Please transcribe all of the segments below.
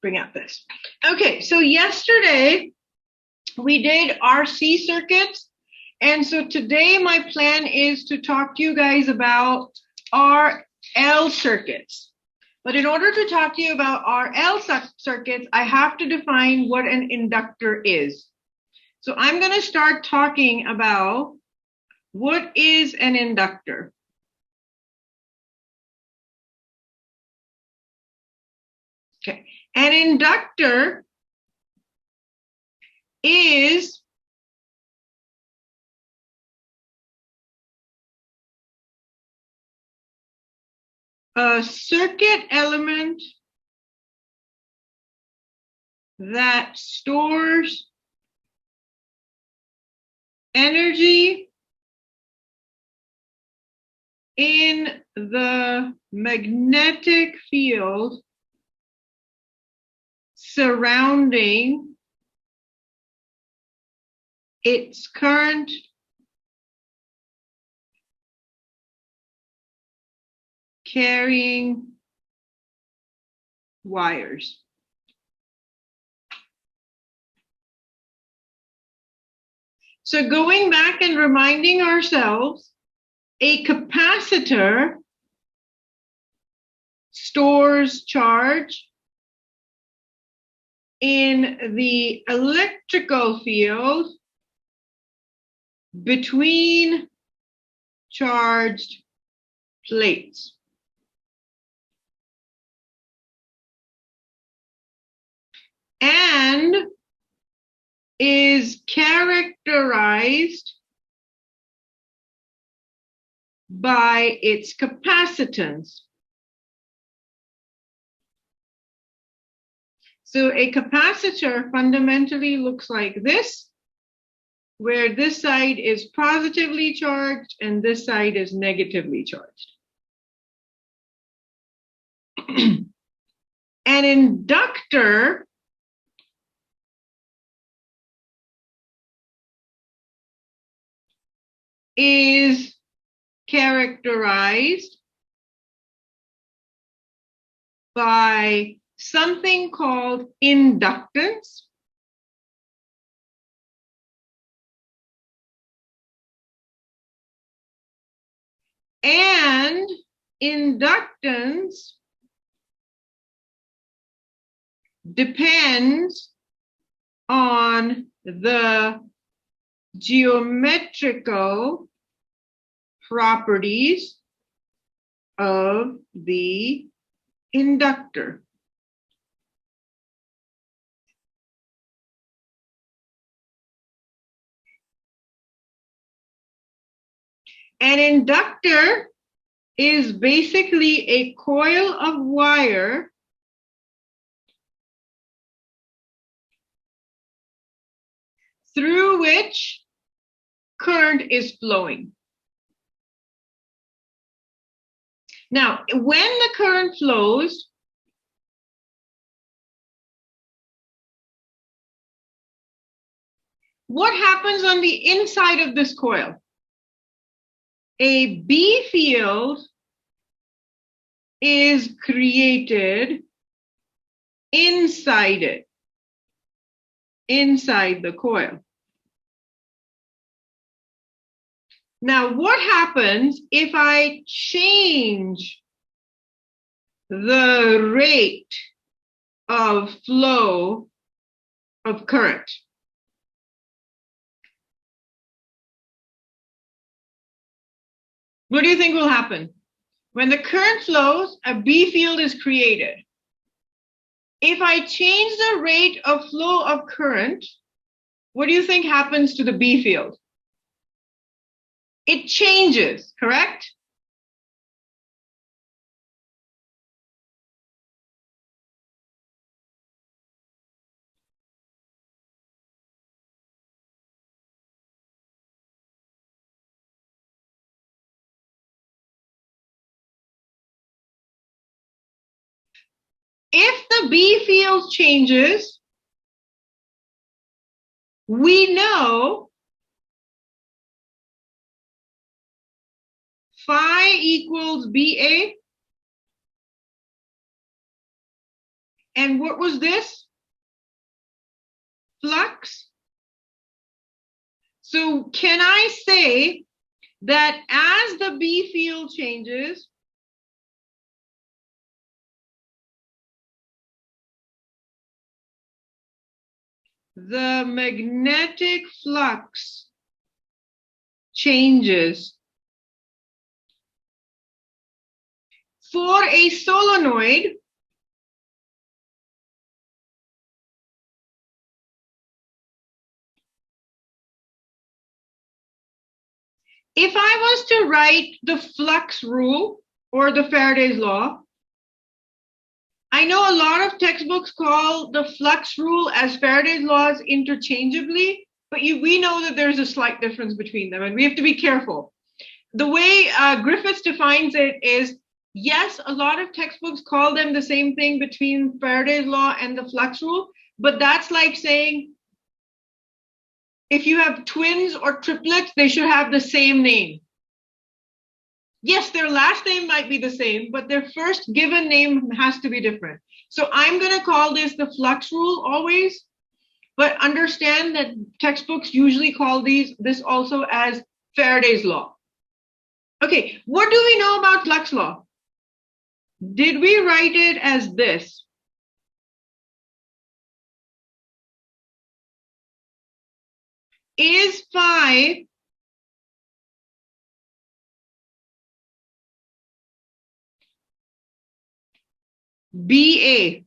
bring out this. Okay, so yesterday we did RC circuits. And so today my plan is to talk to you guys about RL circuits. But in order to talk to you about RL circuits, I have to define what an inductor is. So I'm going to start talking about what is an inductor. Okay, an inductor is a circuit element that stores energy in the magnetic field surrounding its current carrying wires. So going back and reminding ourselves, a capacitor stores charge in the electrical field between charged plates. And is characterized by its capacitance. So a capacitor fundamentally looks like this, where this side is positively charged and this side is negatively charged. An inductor is characterized by something called inductance and inductance depends on the geometrical properties of the inductor. An inductor is basically a coil of wire through which current is flowing. Now, when the current flows, what happens on the inside of this coil? A B field is created inside it, inside the coil. Now, what happens if I change the rate of flow of current? What do you think will happen? When the current flows, a B field is created. If I change the rate of flow of current, what do you think happens to the B field? It changes, correct? If the B field changes, we know phi equals BA And what was this? Flux. So can I say that as the B field changes, the magnetic flux changes? For a solenoid, if I was to write the flux rule or the Faraday's law, I know a lot of textbooks call the flux rule as Faraday's laws interchangeably, but we know that there's a slight difference between them, and we have to be careful. The way Griffiths defines it is, yes, a lot of textbooks call them the same thing between Faraday's law and the flux rule, but that's like saying if you have twins or triplets, they should have the same name. Yes, their last name might be the same, but their first given name has to be different. So I'm going to call this the flux rule always, but understand that textbooks usually call this also as Faraday's law. Okay, what do we know about flux law? Did we write it as this? Is phi BA?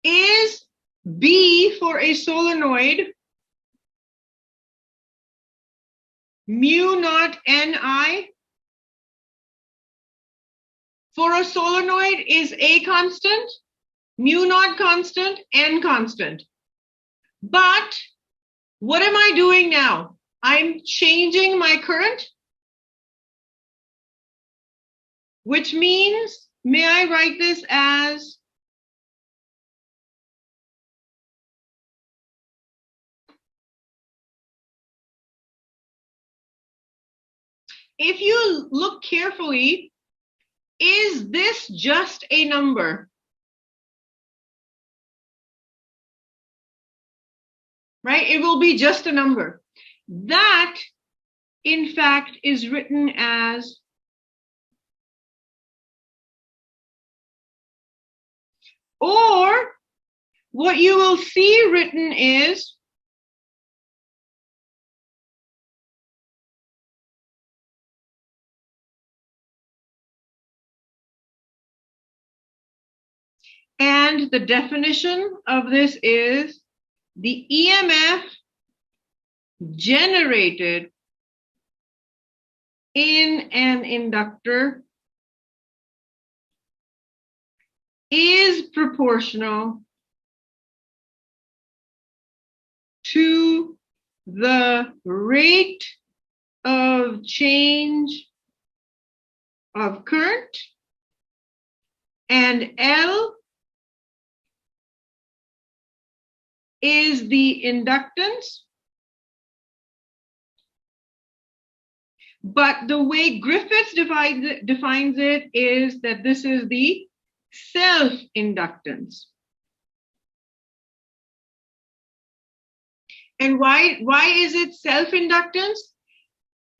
Is B for a solenoid mu naught Ni? For a solenoid, is A constant, mu naught constant, N constant? But what am I doing now? I'm changing my current, which means, may I write this as if you look carefully, is this just a number? Right? It will be just a number. That, in fact, is written as or what you will see written is and the definition of this is the EMF generated in an inductor is proportional to the rate of change of current, and L is the inductance. But the way Griffiths defines it is that this is the self-inductance. And why is it self-inductance?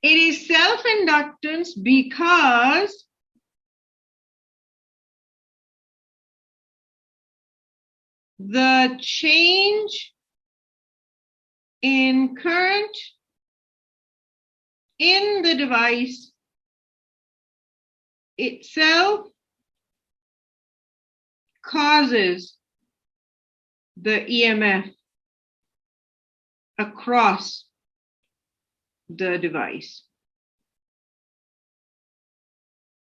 It is self-inductance because the change in current in the device itself causes the EMF across the device.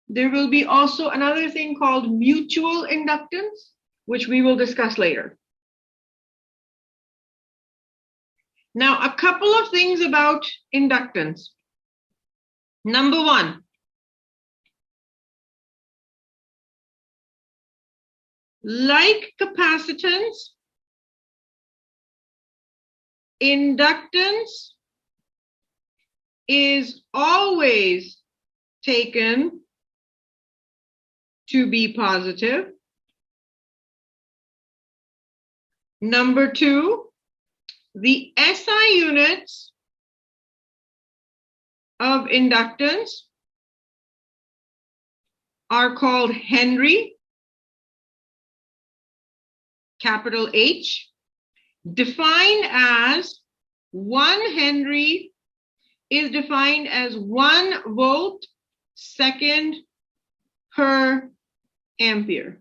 There will be also another thing called mutual inductance, which we will discuss later. Now, a couple of things about inductance. Number one, like capacitance, inductance is always taken to be positive. Number 2, the SI units of inductance are called Henry, capital H, defined as 1 Henry is defined as 1 volt second per ampere.